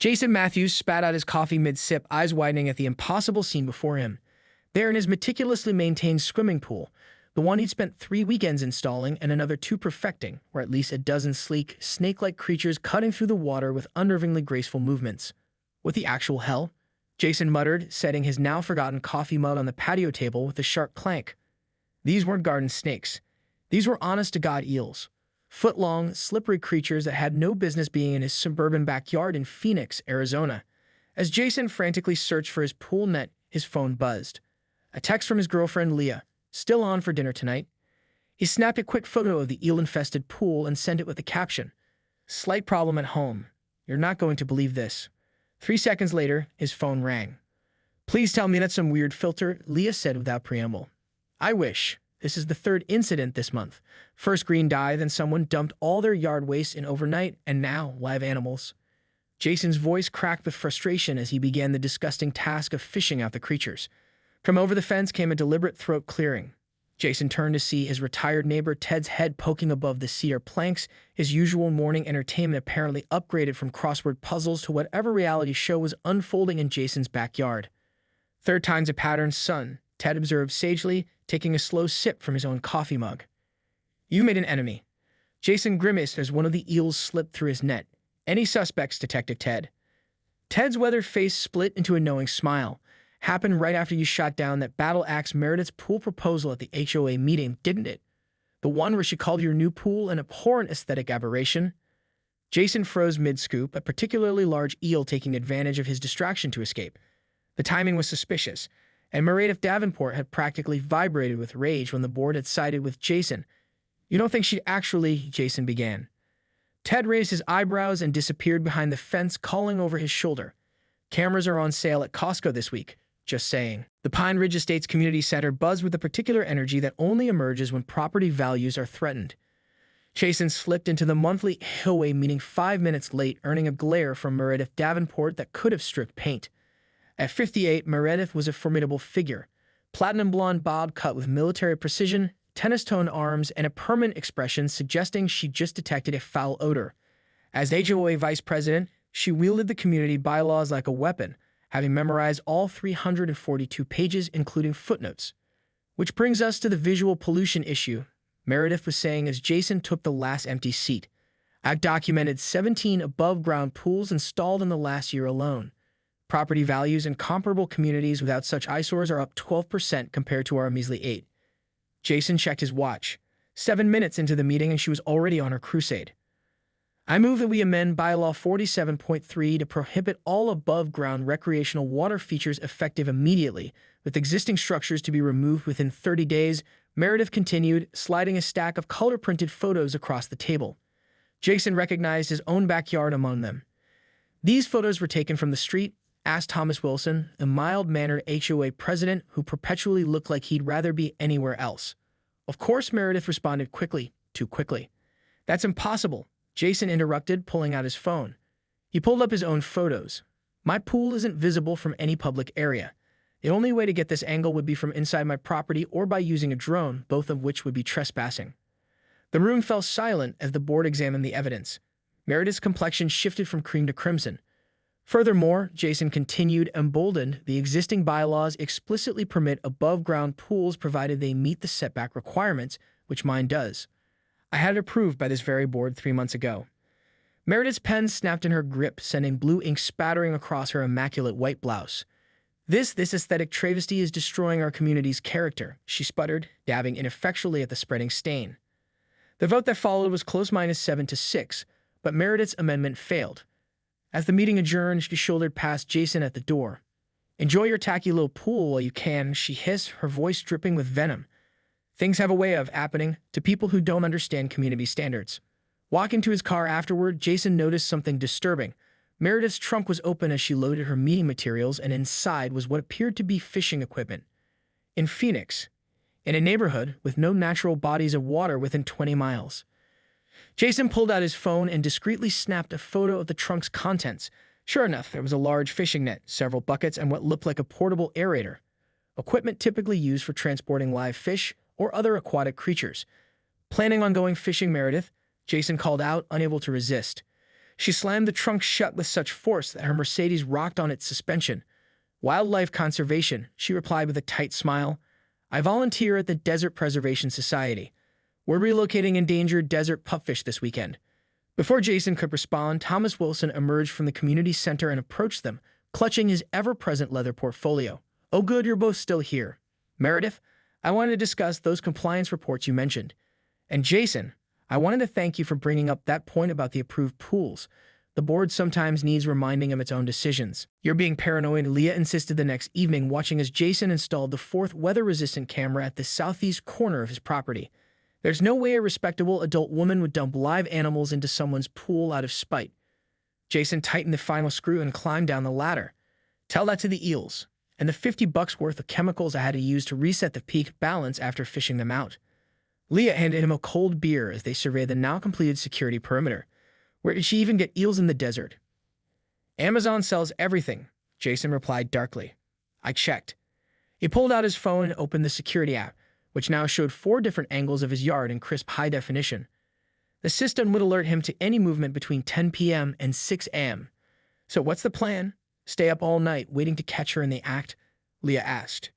Jason Matthews spat out his coffee mid-sip, eyes widening at the impossible scene before him. There in his meticulously maintained swimming pool, the one he'd spent 3 weekends installing and another 2 perfecting, were at least a dozen sleek, snake-like creatures cutting through the water with unnervingly graceful movements. What the actual hell? Jason muttered, setting his now-forgotten coffee mug on the patio table with a sharp clank. These weren't garden snakes. These were honest-to-God eels. Foot-long, slippery creatures that had no business being in his suburban backyard in Phoenix, Arizona. As Jason frantically searched for his pool net, his phone buzzed. A text from his girlfriend, Leah. Still on for dinner tonight. He snapped a quick photo of the eel-infested pool and sent it with the caption, "Slight problem at home. You're not going to believe this." 3 seconds later, his phone rang. "Please tell me that's some weird filter," Leah said without preamble. "I wish. This is the 3rd incident this month. First green dye, then someone dumped all their yard waste in overnight, and now live animals." Jason's voice cracked with frustration as he began the disgusting task of fishing out the creatures. From over the fence came a deliberate throat clearing. Jason turned to see his retired neighbor Ted's head poking above the cedar planks, his usual morning entertainment apparently upgraded from crossword puzzles to whatever reality show was unfolding in Jason's backyard. "Third time's a pattern, son," Ted observed sagely, taking a slow sip from his own coffee mug. "You made an enemy." Jason grimaced as one of the eels slipped through his net. "Any suspects, Detective Ted?" Ted's weathered face split into a knowing smile. "Happened right after you shot down that battle axe Meredith's pool proposal at the HOA meeting, didn't it? The one where she called your new pool an abhorrent aesthetic aberration?" Jason froze mid-scoop, a particularly large eel taking advantage of his distraction to escape. The timing was suspicious, and Meredith Davenport had practically vibrated with rage when the board had sided with Jason. "You don't think she'd actually—" Jason began. Ted raised his eyebrows and disappeared behind the fence, calling over his shoulder. "Cameras are on sale at Costco this week. Just saying." The Pine Ridge Estates Community Center buzzed with a particular energy that only emerges when property values are threatened. Jason slipped into the monthly HOA meeting 5 minutes late, earning a glare from Meredith Davenport that could have stripped paint. At 58, Meredith was a formidable figure. Platinum blonde bob cut with military precision, tennis-toned arms, and a permanent expression suggesting she just detected a foul odor. As HOA vice president, she wielded the community bylaws like a weapon, having memorized all 342 pages, including footnotes. "Which brings us to the visual pollution issue," Meredith was saying as Jason took the last empty seat. "I've documented 17 above-ground pools installed in the last year alone. Property values in comparable communities without such eyesores are up 12% compared to our measly 8. Jason checked his watch. 7 minutes into the meeting and she was already on her crusade. "I move that we amend Bylaw 47.3 to prohibit all above-ground recreational water features effective immediately, with existing structures to be removed within 30 days, Meredith continued, sliding a stack of color-printed photos across the table. Jason recognized his own backyard among them. "These photos were taken from the street?" asked Thomas Wilson, a mild-mannered HOA president who perpetually looked like he'd rather be anywhere else. "Of course," Meredith responded quickly, too quickly. "That's impossible," Jason interrupted, pulling out his phone. He pulled up his own photos. "My pool isn't visible from any public area. The only way to get this angle would be from inside my property or by using a drone, both of which would be trespassing." The room fell silent as the board examined the evidence. Meredith's complexion shifted from cream to crimson. "Furthermore," Jason continued, emboldened, "the existing bylaws explicitly permit above-ground pools provided they meet the setback requirements, which mine does. I had it approved by this very board 3 months ago." Meredith's pen snapped in her grip, sending blue ink spattering across her immaculate white blouse. This aesthetic travesty is destroying our community's character," she sputtered, dabbing ineffectually at the spreading stain. The vote that followed was close, -7 to 6, but Meredith's amendment failed. As the meeting adjourned, she shouldered past Jason at the door. "Enjoy your tacky little pool while you can," she hissed, her voice dripping with venom. "Things have a way of happening to people who don't understand community standards." Walking to his car afterward, Jason noticed something disturbing. Meredith's trunk was open as she loaded her meeting materials, and inside was what appeared to be fishing equipment. In Phoenix, in a neighborhood with no natural bodies of water within 20 miles. Jason pulled out his phone and discreetly snapped a photo of the trunk's contents. Sure enough, there was a large fishing net, several buckets, and what looked like a portable aerator. Equipment typically used for transporting live fish or other aquatic creatures. "Planning on going fishing, Meredith?" Jason called out, unable to resist. She slammed the trunk shut with such force that her Mercedes rocked on its suspension. Wildlife conservation, she replied with a tight smile. I volunteer at the Desert Preservation Society. We're relocating endangered desert pupfish this weekend. Before Jason could respond, Thomas Wilson emerged from the community center and approached them, clutching his ever-present leather portfolio. Oh good, you're both still here. Meredith, I wanted to discuss those compliance reports you mentioned. And Jason, I wanted to thank you for bringing up that point about the approved pools. The board sometimes needs reminding of its own decisions. You're being paranoid, Leah insisted the next evening, watching as Jason installed the fourth weather-resistant camera at the southeast corner of his property. There's no way a respectable adult woman would dump live animals into someone's pool out of spite. Jason tightened the final screw and climbed down the ladder. Tell that to the Eels, and the $50 worth of chemicals I had to use to reset the peak balance after fishing them out. Leah handed him a cold beer as they surveyed the now-completed security perimeter. Where did she even get eels in the desert? Amazon sells everything, Jason replied darkly. I checked. He pulled out his phone and opened the security app, which now showed 4 different angles of his yard in crisp high definition. The system would alert him to any movement between 10 p.m. and 6 a.m. So what's the plan? Stay up all night waiting to catch her in the act? Leah asked.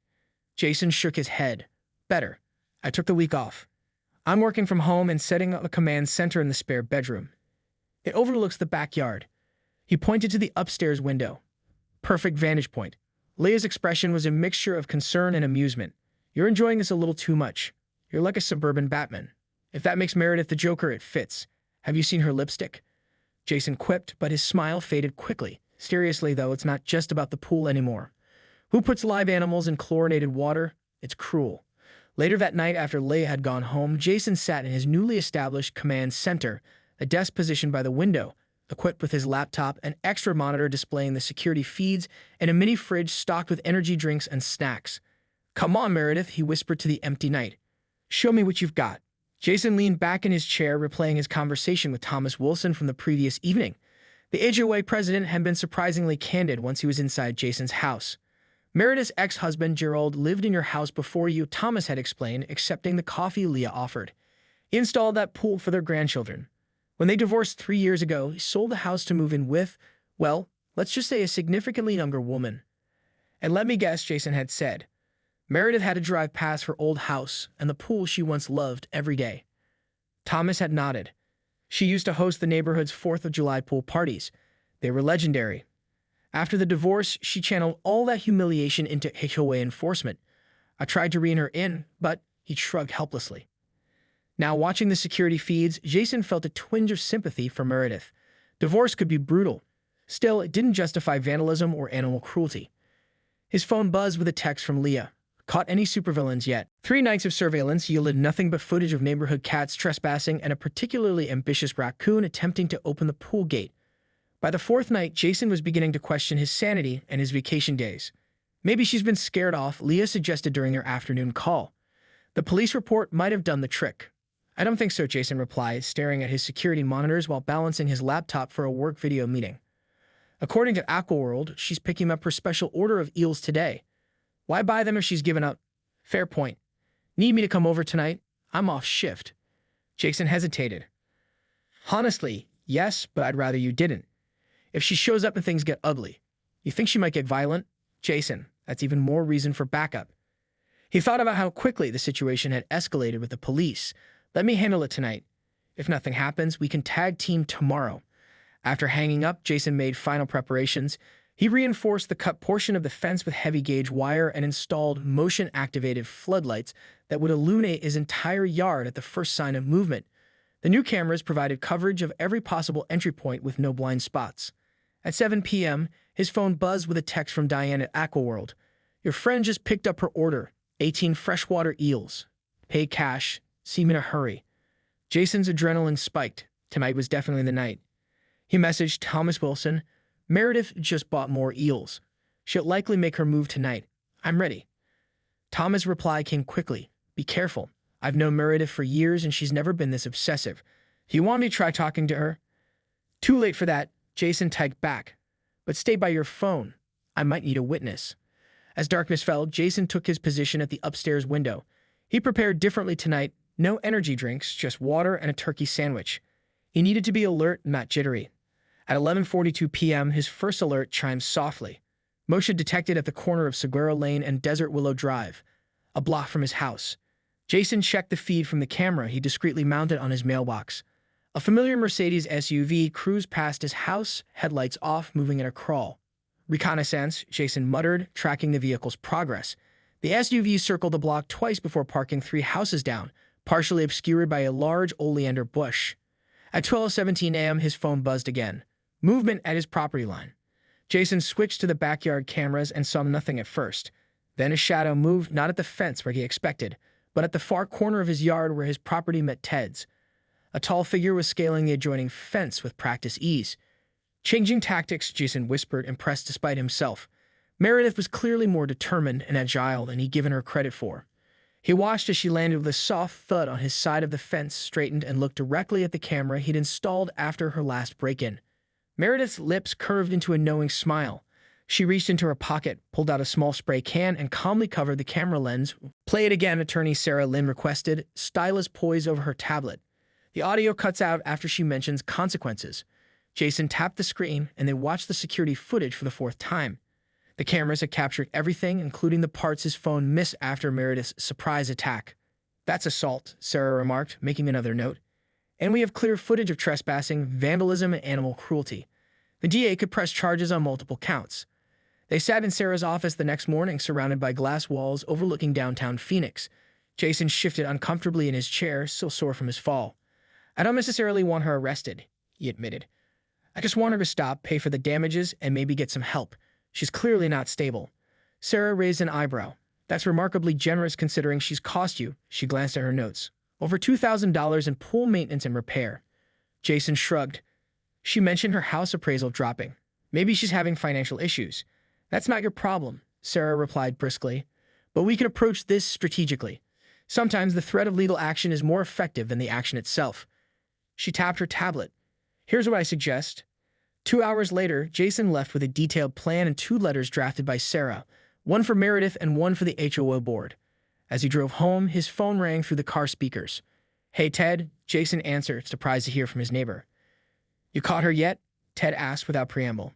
Jason shook his head. Better. I took the week off. I'm working from home and setting up a command center in the spare bedroom. It overlooks the backyard. He pointed to the upstairs window. Perfect vantage point. Leah's expression was a mixture of concern and amusement. You're enjoying this a little too much. You're like a suburban Batman. If that makes Meredith the Joker, it fits. Have you seen her lipstick? Jason quipped, but his smile faded quickly. Seriously, though, it's not just about the pool anymore. Who puts live animals in chlorinated water? It's cruel. Later that night, after Leah had gone home, Jason sat in his newly established command center, a desk positioned by the window, equipped with his laptop, an extra monitor displaying the security feeds, and a mini fridge stocked with energy drinks and snacks. Come on, Meredith, he whispered to the empty night. Show me what you've got. Jason leaned back in his chair, replaying his conversation with Thomas Wilson from the previous evening. The HOA president had been surprisingly candid once he was inside Jason's house. Meredith's ex-husband, Gerald, lived in your house before you, Thomas had explained, accepting the coffee Leah offered. He installed that pool for their grandchildren. When they divorced 3 years ago, he sold the house to move in with, well, let's just say a significantly younger woman. And let me guess, Jason had said. Meredith had to drive past her old house and the pool she once loved every day. Thomas had nodded. She used to host the neighborhood's 4th of July pool parties. They were legendary. After the divorce, she channeled all that humiliation into HOA enforcement. I tried to rein her in, but he shrugged helplessly. Now, watching the security feeds, Jason felt a twinge of sympathy for Meredith. Divorce could be brutal. Still, it didn't justify vandalism or animal cruelty. His phone buzzed with a text from Leah. Caught any supervillains yet? 3 nights of surveillance yielded nothing but footage of neighborhood cats trespassing and a particularly ambitious raccoon attempting to open the pool gate. By the 4th night, Jason was beginning to question his sanity and his vacation days. Maybe she's been scared off, Leah suggested during their afternoon call. The police report might have done the trick. I don't think so, Jason replied, staring at his security monitors while balancing his laptop for a work video meeting. According to Aquaworld, she's picking up her special order of eels today. Why buy them if she's given up? Fair point. Need me to come over tonight? I'm off shift. Jason hesitated. Honestly, yes, but I'd rather you didn't. If she shows up and things get ugly, you think she might get violent? Jason, that's even more reason for backup. He thought about how quickly the situation had escalated with the police. Let me handle it tonight. If nothing happens, we can tag team tomorrow. After hanging up, Jason made final preparations. He reinforced the cut portion of the fence with heavy gauge wire and installed motion-activated floodlights that would illuminate his entire yard at the first sign of movement. The new cameras provided coverage of every possible entry point with no blind spots. At 7 p.m., his phone buzzed with a text from Diane at Aquaworld. Your friend just picked up her order, 18 freshwater eels. Pay cash. Seem in a hurry. Jason's adrenaline spiked. Tonight was definitely the night. He messaged Thomas Wilson. Meredith just bought more eels. She'll likely make her move tonight. I'm ready. Thomas' reply came quickly. Be careful. I've known Meredith for years and she's never been this obsessive. Do you want me to try talking to her? Too late for that, Jason typed back. But stay by your phone. I might need a witness. As darkness fell, Jason took his position at the upstairs window. He prepared differently tonight. No energy drinks, just water and a turkey sandwich. He needed to be alert, not jittery. At 11:42 p.m., his first alert chimed softly. Motion detected at the corner of Saguaro Lane and Desert Willow Drive, a block from his house. Jason checked the feed from the camera he discreetly mounted on his mailbox. A familiar Mercedes SUV cruised past his house, headlights off, moving at a crawl. Reconnaissance, Jason muttered, tracking the vehicle's progress. The SUV circled the block twice before parking 3 houses down, partially obscured by a large oleander bush. At 12:17 a.m., his phone buzzed again. Movement at his property line. Jason switched to the backyard cameras and saw nothing at first. Then a shadow moved, not at the fence where he expected, but at the far corner of his yard where his property met Ted's. A tall figure was scaling the adjoining fence with practiced ease. Changing tactics, Jason whispered, impressed despite himself. Meredith was clearly more determined and agile than he'd given her credit for. He watched as she landed with a soft thud on his side of the fence, straightened, and looked directly at the camera he'd installed after her last break-in. Meredith's lips curved into a knowing smile. She reached into her pocket, pulled out a small spray can, and calmly covered the camera lens. "Play it again," attorney Sarah Lynn requested, stylus poised over her tablet. The audio cuts out after she mentions consequences. Jason tapped the screen, and they watched the security footage for the 4th time. The cameras had captured everything, including the parts his phone missed after Meredith's surprise attack. "That's assault," Sarah remarked, making another note. "And we have clear footage of trespassing, vandalism, and animal cruelty. The DA could press charges on multiple counts." They sat in Sarah's office the next morning, surrounded by glass walls overlooking downtown Phoenix. Jason shifted uncomfortably in his chair, still sore from his fall. "I don't necessarily want her arrested," he admitted. "I just want her to stop, pay for the damages, and maybe get some help. She's clearly not stable." Sarah raised an eyebrow. "That's remarkably generous considering she's cost you," she glanced at her notes, "over $2,000 in pool maintenance and repair." Jason shrugged. "She mentioned her house appraisal dropping. Maybe she's having financial issues." "That's not your problem," Sarah replied briskly. "But we can approach this strategically. Sometimes the threat of legal action is more effective than the action itself." She tapped her tablet. "Here's what I suggest." 2 hours later, Jason left with a detailed plan and 2 letters drafted by Sarah, one for Meredith and one for the HOA board. As he drove home, his phone rang through the car speakers. "Hey, Ted," Jason answered, surprised to hear from his neighbor. "You caught her yet?" Ted asked without preamble.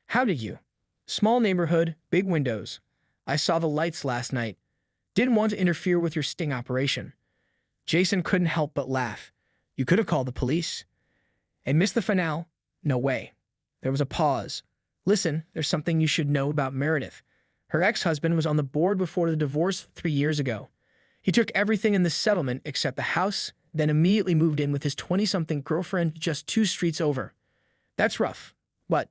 "How did you?" "Small neighborhood, big windows. I saw the lights last night. Didn't want to interfere with your sting operation." Jason couldn't help but laugh. "You could have called the police." "And missed the finale?" "No way." There was a pause. "Listen, there's something you should know about Meredith. Her ex-husband was on the board before the divorce 3 years ago. He took everything in the settlement except the house, then immediately moved in with his 20-something girlfriend just 2 streets over. That's rough. But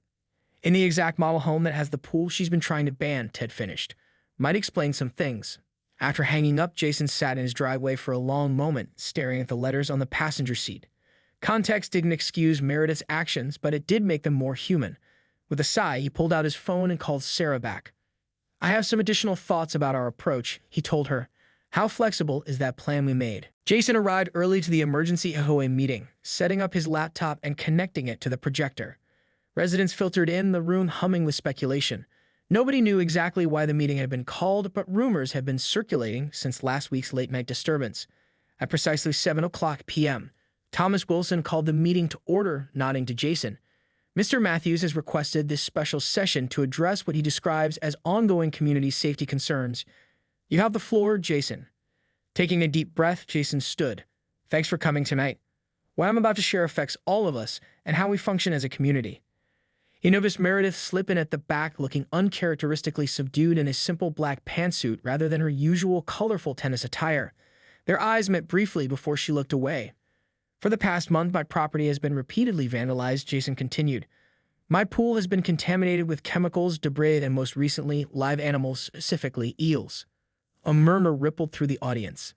in the exact model home that has the pool she's been trying to ban," Ted finished. "Might explain some things." After hanging up, Jason sat in his driveway for a long moment, staring at the letters on the passenger seat. Context didn't excuse Meredith's actions, but it did make them more human. With a sigh, he pulled out his phone and called Sarah back. "I have some additional thoughts about our approach," he told her. "How flexible is that plan we made?" Jason arrived early to the emergency HOA meeting, setting up his laptop and connecting it to the projector. Residents filtered in, the room humming with speculation. Nobody knew exactly why the meeting had been called, but rumors had been circulating since last week's late-night disturbance. At precisely 7:00 p.m., Thomas Wilson called the meeting to order, nodding to Jason. "Mr. Matthews has requested this special session to address what he describes as ongoing community safety concerns. You have the floor, Jason." Taking a deep breath, Jason stood. "Thanks for coming tonight. What I'm about to share affects all of us and how we function as a community." He noticed Meredith slip in at the back, looking uncharacteristically subdued in a simple black pantsuit rather than her usual colorful tennis attire. Their eyes met briefly before she looked away. "For the past month, my property has been repeatedly vandalized," Jason continued. "My pool has been contaminated with chemicals, debris, and most recently, live animals, specifically eels." A murmur rippled through the audience.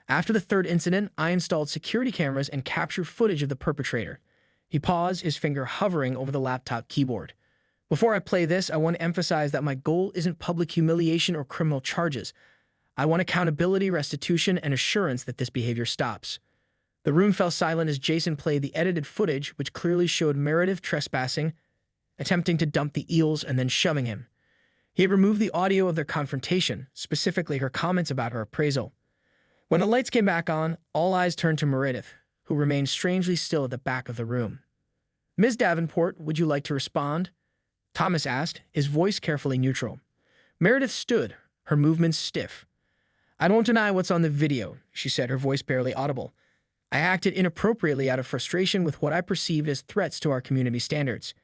"After the 3rd incident, I installed security cameras and captured footage of the perpetrator." He paused, his finger hovering over the laptop keyboard. "Before I play this, I want to emphasize that my goal isn't public humiliation or criminal charges. I want accountability, restitution, and assurance that this behavior stops." The room fell silent as Jason played the edited footage, which clearly showed Meredith trespassing, attempting to dump the eels, and then shoving him. He had removed the audio of their confrontation, specifically her comments about her appraisal. When the lights came back on, all eyes turned to Meredith, who remained strangely still at the back of the room. Ms. Davenport, would you like to respond? Thomas asked, his voice carefully neutral. Meredith stood, her movements stiff. I don't deny what's on the video, she said, her voice barely audible. I acted inappropriately out of frustration with what I perceived as threats to our community standards.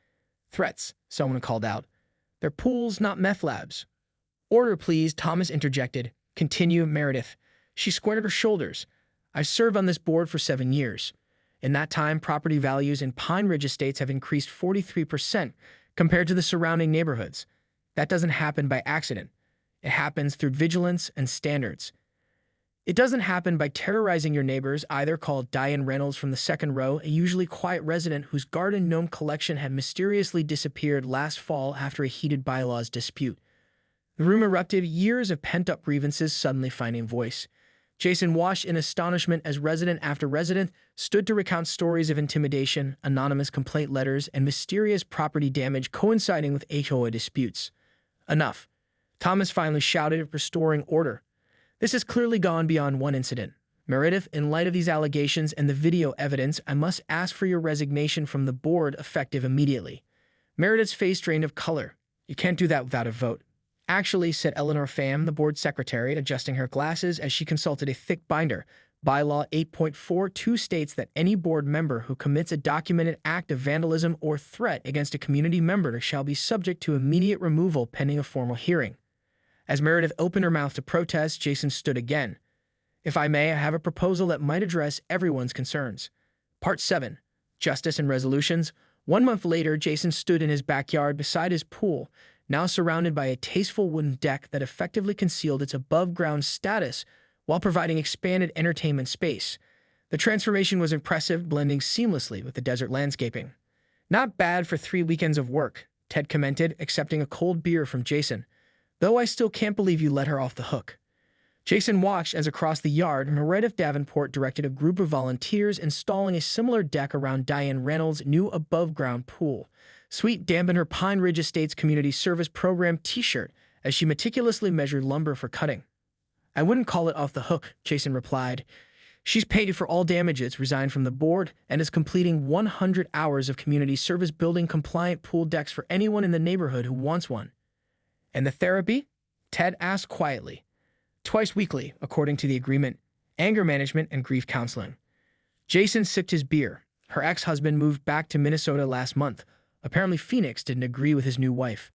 Threats, someone called out. They're pools, not meth labs. Order, please, Thomas interjected. Continue, Meredith. She squared her shoulders. I served on this board for 7 years. In that time, property values in Pine Ridge estates have increased 43% compared to the surrounding neighborhoods. That doesn't happen by accident. It happens through vigilance and standards. It doesn't happen by terrorizing your neighbors, either, called Diane Reynolds from the second row, a usually quiet resident whose garden gnome collection had mysteriously disappeared last fall after a heated bylaws dispute. The room erupted, years of pent-up grievances suddenly finding voice. Jason watched in astonishment as resident after resident stood to recount stories of intimidation, anonymous complaint letters, and mysterious property damage coinciding with HOA disputes. Enough. Thomas finally shouted, restoring order. This has clearly gone beyond one incident. Meredith, in light of these allegations and the video evidence, I must ask for your resignation from the board, effective immediately. Meredith's face drained of color. You can't do that without a vote. Actually, said Eleanor Pham, the board secretary, adjusting her glasses as she consulted a thick binder. Bylaw 8.42 states that any board member who commits a documented act of vandalism or threat against a community member shall be subject to immediate removal pending a formal hearing. As Meredith opened her mouth to protest, Jason stood again. If I may, I have a proposal that might address everyone's concerns. Part 7. Justice and Resolutions. 1 month later, Jason stood in his backyard beside his pool, now surrounded by a tasteful wooden deck that effectively concealed its above-ground status while providing expanded entertainment space. The transformation was impressive, blending seamlessly with the desert landscaping. Not bad for 3 weekends of work, Ted commented, accepting a cold beer from Jason. Though I still can't believe you let her off the hook. Jason watched as across the yard, Meredith Davenport directed a group of volunteers installing a similar deck around Diane Reynolds' new above-ground pool. Sweet dampened her Pine Ridge Estates Community Service Program t-shirt as she meticulously measured lumber for cutting. I wouldn't call it off the hook, Jason replied. She's paid for all damages, resigned from the board, and is completing 100 hours of community service building compliant pool decks for anyone in the neighborhood who wants one. And the therapy? Ted asked quietly. Twice weekly, according to the agreement. Anger management and grief counseling. Jason sipped his beer. Her ex-husband moved back to Minnesota last month. Apparently Phoenix didn't agree with his new wife.